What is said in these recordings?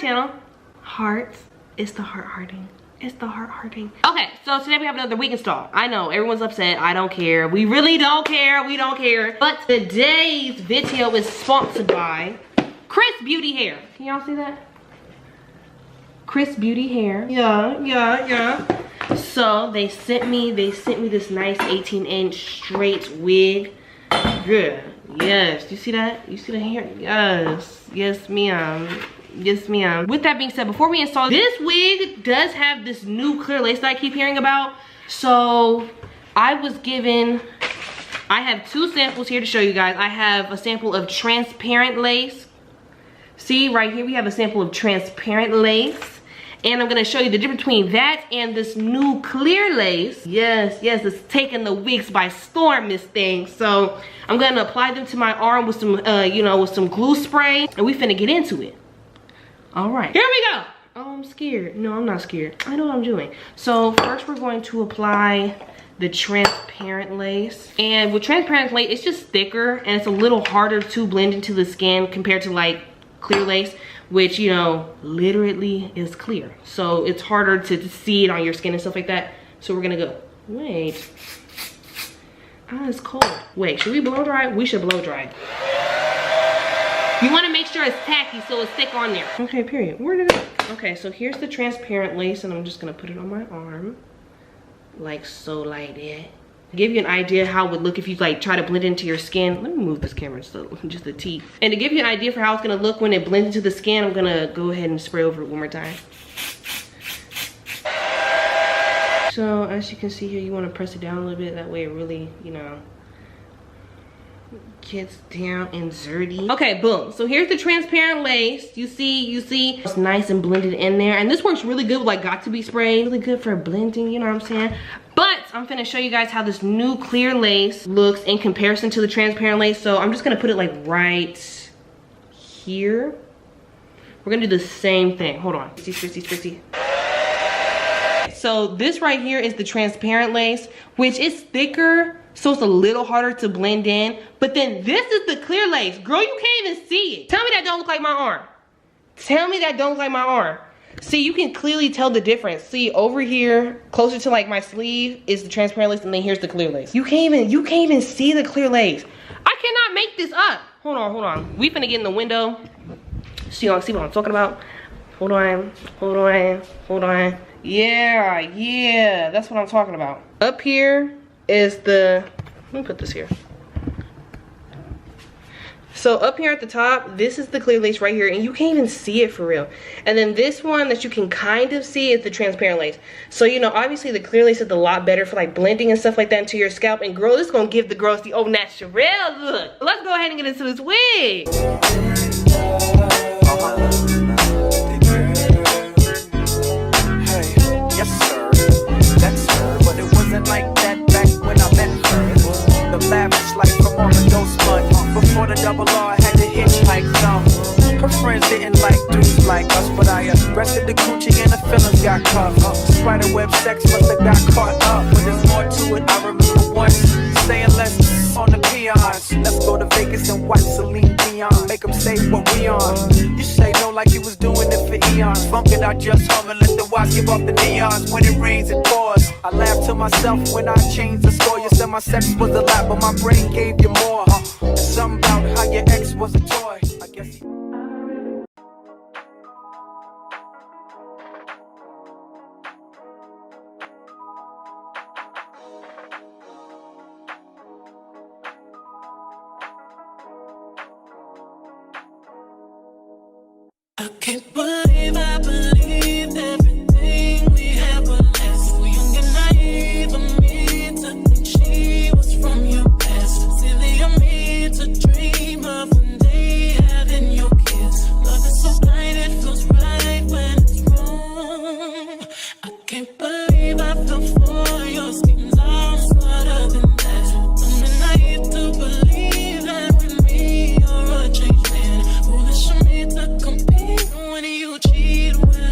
channel. Hearts. It's the hearting. It's the hearting. Okay, so today we have another wig install. I know, everyone's upset. I don't care. We really don't care. We don't care. But today's video is sponsored by Xrsbeauty Hair. Can y'all see that? Xrsbeauty Hair. Yeah. So they sent me this nice 18-inch straight wig. Good. Yes. You see that? You see the hair? Yes. Yes, ma'am. Yes, ma'am. With that being said, before we install this wig, does have this new clear lace that I keep hearing about. So I have two samples here to show you guys. I have a sample of transparent lace. See right here, we have a sample of transparent lace. And I'm gonna show you the difference between that and this new clear lace. Yes, it's taking the wigs by storm, this thing. So I'm gonna apply them to my arm with some, with some glue spray, and we finna get into it. All right, here we go. Oh, I'm scared. No, I'm not scared. I know what I'm doing. So first we're going to apply the transparent lace. And with transparent lace, it's just thicker and it's a little harder to blend into the skin compared to like clear lace, which, you know, literally is clear. So it's harder to see it on your skin and stuff like that. So we're gonna go, wait. Ah, it's cold. Wait, should we blow dry? We should blow dry. You wanna make sure it's tacky so it's thick on there. Okay, period. Where did it go? Okay, so here's the transparent lace and I'm just gonna put it on my arm. Like so, like that. Give you an idea how it would look if you like try to blend into your skin. Let me move this camera so just the teeth. And to give you an idea for how it's gonna look when it blends into the skin, I'm gonna go ahead and spray over it one more time. So as you can see here, you wanna press it down a little bit. That way it really, you know, gets down and dirty. Okay, boom. So here's the transparent lace. You see, it's nice and blended in there. And this works really good with like got to be spray. Really good for blending, you know what I'm saying? But I'm finna show you guys how this new clear lace looks in comparison to the transparent lace. So I'm just gonna put it like right here. We're gonna do the same thing. Hold on. Spritzy. So this right here is the transparent lace, which is thicker, so it's a little harder to blend in. But then this is the clear lace. Girl, you can't even see it. Tell me that don't look like my arm. Tell me that don't look like my arm. See, you can clearly tell the difference. See, over here, closer to like my sleeve, is the transparent lace, and then here's the clear lace. You can't even see the clear lace. I cannot make this up. Hold on. We finna get in the window. So y'all see what I'm talking about? Hold on. Yeah, that's what I'm talking about. Up here is the, let me put this here. So up here at the top, this is the clear lace right here, and you can't even see it for real. And then this one that you can kind of see is the transparent lace. So, you know, obviously the clear lace is a lot better for like blending and stuff like that into your scalp. And girl, this is gonna give the girls the au naturel look. Let's go ahead and get into this wig. Like that back when I met her. The lavish life from on the ghost month. Before the double R, I had to hitchhike some. Her friends didn't like dudes like us, but I arrested the coochie and the feelings got caught up. Spiderweb sex must have got caught up, but there's more to it. I remember once saying less on the peons. Let's go to Vegas and watch Celine Dion. Make them say what we on. You say no like you was doing it for eons. Funk it, I just hum and let the watch give off the neons. When it rains, it pours. I laugh to myself when I changed the score. You said my sex was a lot, but my brain gave you more. Something about how your ex was a toy. I guess I can't believe I believed everything we had was less. So young and naive of me to think she was from your past. Silly of me to dream of one day having your kiss. Love is so blind, it feels right when it's wrong. I can't believe I fell for your schemes. I'm smarter than that. Dumb and naive to believe that with me you're a changed man. Foolish of me to compete when you cheat with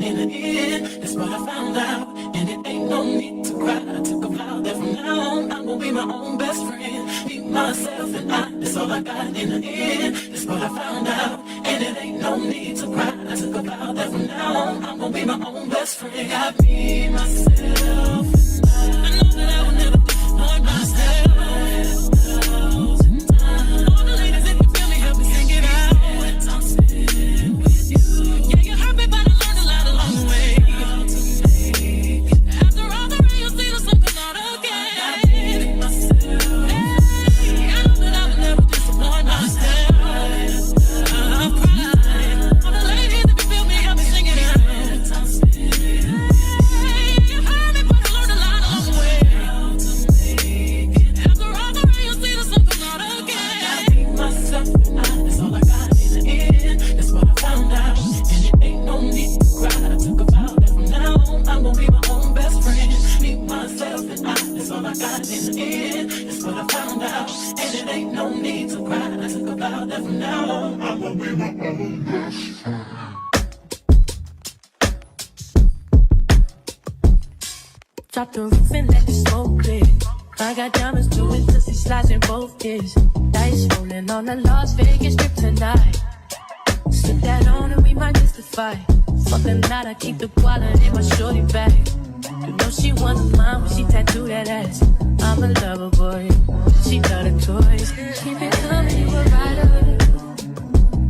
in the end. That's what I found out, and it ain't no need to cry. I took a vow that from now on I'm gonna be my own best friend. Be myself and I, that's all I got in the end. That's what I found out, and it ain't no need to cry. I took a vow that from now on I'm gonna be my own best friend. Got me, myself, and I know that I will never disappoint myself. All the ladies, if you feel me, help me sing it out. I'm sitting with you. Yeah, you hurt me, but I learned a lot along the way. After all the rain, you'll see the sun come out again. Hey, I know that I will never disappoint myself. I'm crying. All the ladies, if you feel me, help me sing it out. I'm sitting with you. You hurt me, but I learned a lot along the way. After all the rain, you'll see the sun come out again. I be myself and I, that's all I got in the end. That's what I found out, and it ain't no need to cry. I took a vow that from now on I'm gonna be my own best friend. Be myself and I, that's all I got in the end. That's what I found out, and it ain't no need to cry. I took a vow that from now on I'm gonna be my own best friend. Drop the roof and let the smoke clear. I got diamonds doing pussy slides in both ears. Dice rolling on the Las Vegas strip tonight. Slip that on and we might mystify. Fuck the night, I keep the quality in my shorty bag. You know she wants mine when she tattoo that ass. I'm a lover boy, she love the toys. Keep it coming, you a rider.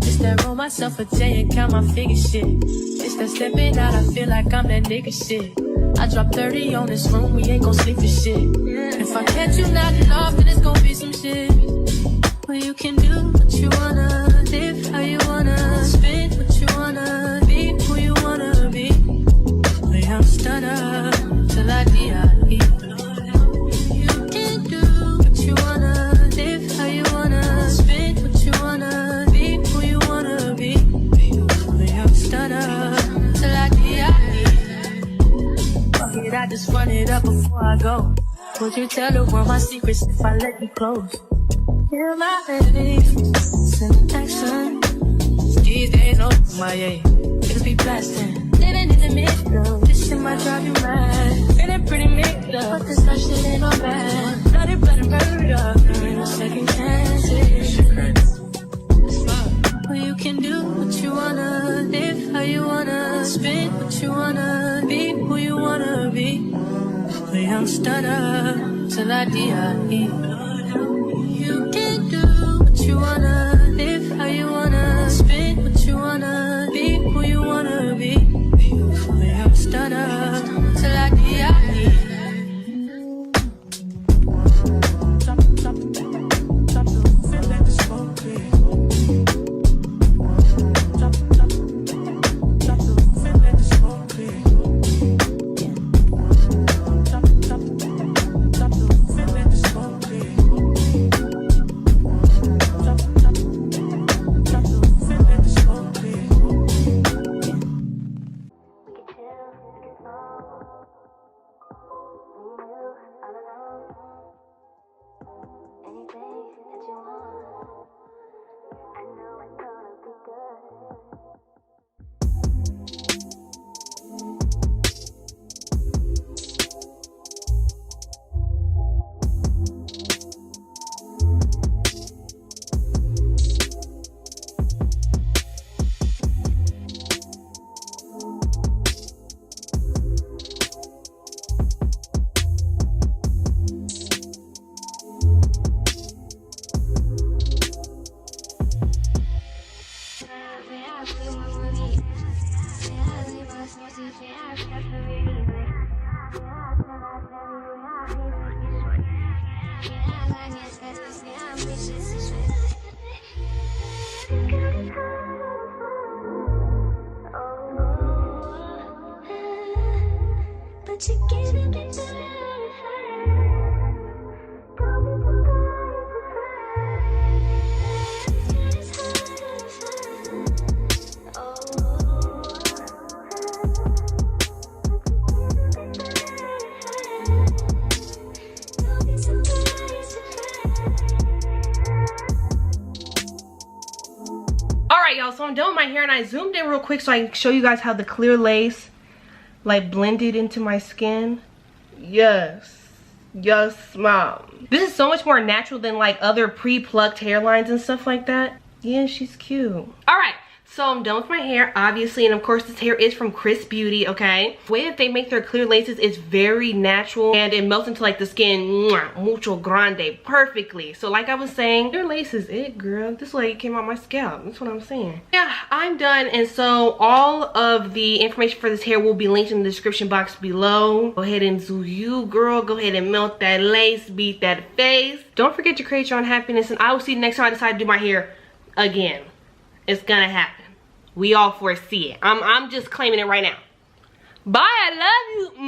It's that roll myself a J and count my figure shit. It's that stepping out, I feel like I'm that nigga shit. I drop 30 on this room, we ain't gon' sleep for shit. If I catch you nodding off, then it's gon' be some shit. Well, you can do what you wanna, live how you wanna, spin what you wanna, be who you wanna be. We don't stutter till I die. You can do what you wanna, live how you wanna, spin what you wanna, be who you wanna be. We don't stutter till I die. I just run it up before I go. Would you tell the world my secrets if I let you close? You're my baby, send action. These days, oh my yeah, niggas be blasting. Living in the middle, this shit might drive you mad. Feeling pretty mixed up, but this stuff shit ain't all bad. Bloody, bloody murder, there ain't no second chances. Well, you can do what you wanna, live how you wanna, spin what you wanna, be who you wanna be. We don't stutter till I die. You can do what you wanna, live how you wanna, spin what you wanna, be who you wanna be. We don't stutter till I die. Drop the roof and let the smoke clear. I'm done with my hair, and I zoomed in real quick so I can show you guys how the clear lace like blended into my skin. Yes, mom. This is so much more natural than like other pre-plucked hairlines and stuff like that. Yeah, she's cute. All right, so I'm done with my hair, obviously, and of course this hair is from Xrsbeauty, okay? The way that they make their clear laces is very natural, and it melts into like the skin, mucho grande, perfectly. So like I was saying, clear lace is it, girl. This like came out my scalp, that's what I'm saying. Yeah, I'm done, and so all of the information for this hair will be linked in the description box below. Go ahead and do you, girl. Go ahead and melt that lace, beat that face. Don't forget to create your own happiness, and I will see you next time I decide to do my hair again. It's gonna happen. We all foresee it. I'm just claiming it right now. Bye, I love you.